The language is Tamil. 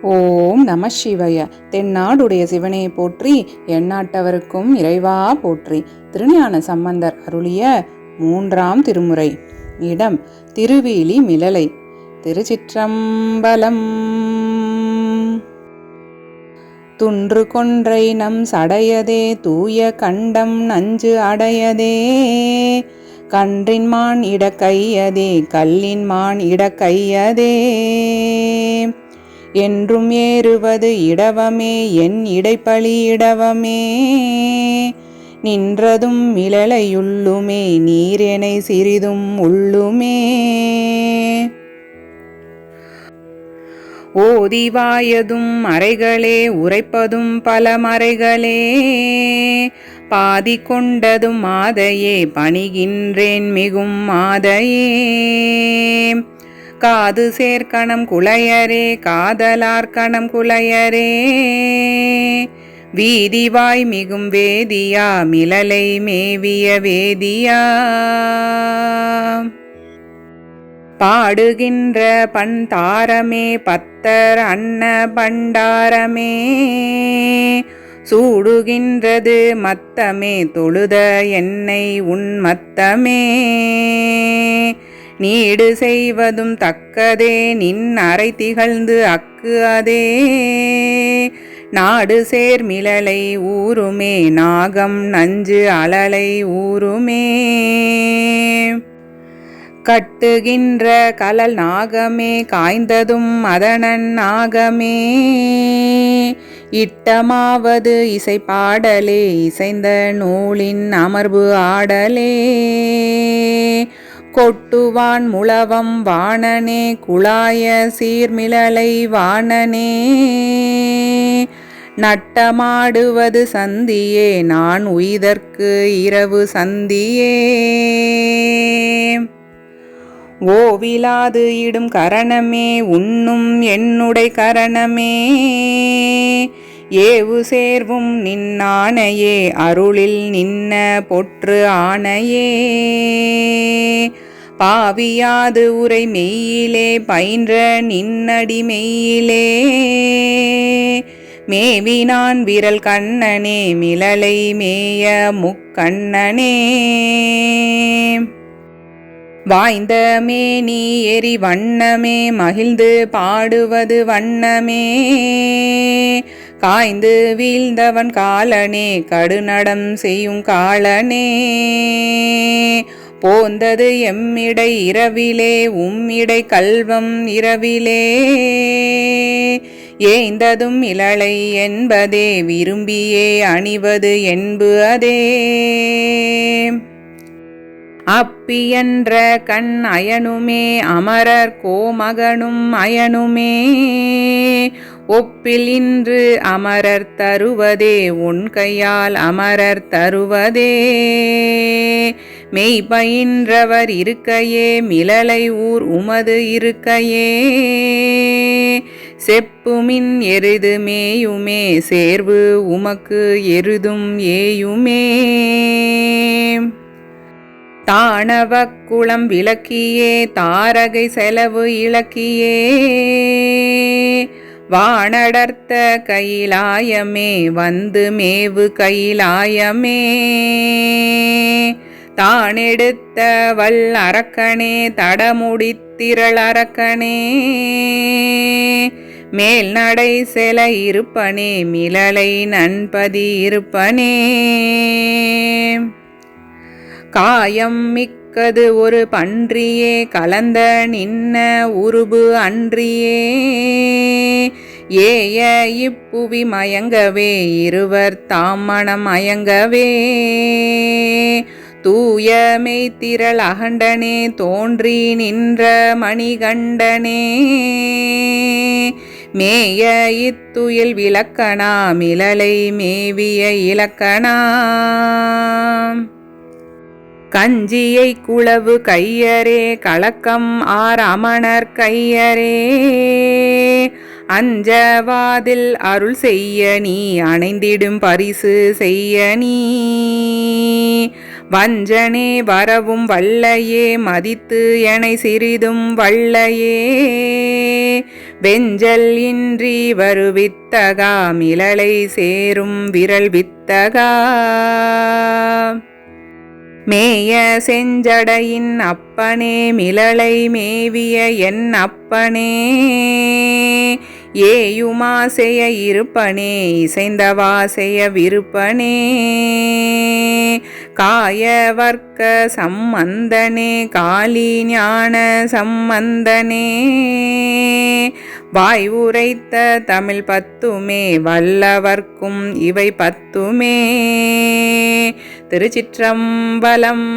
ஓம் நம சிவாய. தென்னாடுடைய சிவனே போற்றி, எந்நாட்டவருக்கும் இறைவா போற்றி. திருஞான சம்பந்தர் அருளிய 3ஆம் திருமுறை. இடம் திருவேலி மிளலை. திருச்சிற்றம்பலம். துன்று கொன்றை நம் சடையதே, தூய கண்டம் நஞ்சு அடையதே. கன்றின் மான் இடக்கையதே, கல்லின் மான் இடக்கையதே. என்றும் ஏறுவது இடவமே, என் இடைப்பழி இடவமே. நின்றதும் மிளலையுள்ளுமே, நீரெனை சிறிதும் உள்ளுமே. ஓதிவாயதும் மறைகளே, உரைப்பதும் பல மறைகளே. பாதி கொண்டதும் மாதையே, பணிகின்றேன் மிகும் மாதையே. காது சேர்க்கணம் குளையரே, காதலார்கணம் குளையரே. வீதிவாய் மிகும் வேதியா, மிளலை மேவிய வேதியா. பாடுகின்ற பண்தாரமே, பத்தர் அன்ன பண்டாரமே. சூடுகின்றது மத்தமே, தொழுத என்னை உன் மத்தமே. நீடு செய்வதும் தக்கதே, நின் அறை திகழ்ந்து அக்கு அதே. நாடு சேர் மிளலை ஊருமே, நாகம் நஞ்சு அலலை ஊருமே. கட்டுகின்ற கலல் நாகமே, காய்ந்ததும் மதனன் நாகமே. இட்டமாவது இசை பாடலே, இசைந்த நூலின் அமர்வு ஆடலே. கொட்டுவான் முழவம் வாணனே, குழாய சீர்மிளலை வாணனே. நட்டமாடுவது சந்தியே, நான் உய்தற்கு இரவு சந்தியே. ஓவிலாது இடும் கரணமே, உண்ணும் என்னுடை கரணமே. ஏவு சேர்வும் நின்னானையே, அருளில் நின்ன பொற்று ஆனையே. பாவியாது உரை மெய்யிலே, பயின்ற நின்னடி மெய்யிலே. மேவினான் விரல் கண்ணனே, மிளலை மேய முக்கண்ணனே. வாய்ந்த மேனி எரி வண்ணமே, மகிழ்ந்து பாடுவது வண்ணமே. காய்ந்து வீழ்ந்தவன் காலனே, கடுநடம் செய்யும் காலனே. போந்தது எம்மிடை இரவிலே, உம்மிடை கல்வம் இரவிலே. ஏய்ந்ததும் மிளலை என்பதே, விரும்பியே அணிவது என்பு அதே. அப்பியன்ற கண் அயனுமே, அமரர் கோமகனும் அயனுமே. ஒப்பில் இன்று அமரர் தருவதே, உன் கையால் அமரர் தருவதே. மெய் பயின்றவர் இருக்கையே, மிளலை ஊர் உமது இருக்கையே. செப்புமின் எருது மேயுமே, சேர்வு உமக்கு எருதும் ஏயுமே. தானவக் குளம் விளக்கியே, தாரகை செலவு இலக்கியே. வானடர்த்த கைலாயமே, வந்து மேவு கைலாயமே. தானெடுத்த வல் அரக்கனே, தடமுடித்திரள் அரக்கனே. மேல் நடை செல இருப்பனே, மிளலை நண்பதி இருப்பனே. காயம் மிக்கது ஒரு பன்றியே, கலந்த நின்ன உருபு அன்றியே. ஏய இப்புவி மயங்கவே, இருவர் தாம் மனம் மயங்கவே. தூய மெய்த்திரள் அகண்டனே, தோன்றி நின்ற மணிகண்டனே. மேய இத்துயில் விளக்கணா, மிளலை மேவிய இலக்கணா. கஞ்சியை குளவு கையரே, கலக்கம் ஆர் அமணர் கையரே. அஞ்சவாதில் அருள் செய்ய நீ, அணைந்திடும் பரிசு செய்ய நீ. வஞ்சனே வரவும் வல்லையே மதித்து எனை சிறிதும் வல்லையே வெஞ்சல் இன்றி வருவித்தகா மிளலை சேரும் விரல் வித்தகா மேய செஞ்சடையின் அப்பனே மிளலை மேவிய என் அப்பனே ஏயுமா செய்ய இருப்பனே இசைந்தவா செய்ய விருப்பனே காய வர்க்க சம்பந்தனே காளி ஞான சம்பந்தனே வாய் உரைத்த தமிழ் பத்துமே வல்லவர்க்கும் இவை பத்துமே. திருச்சிற்றம்பலம்.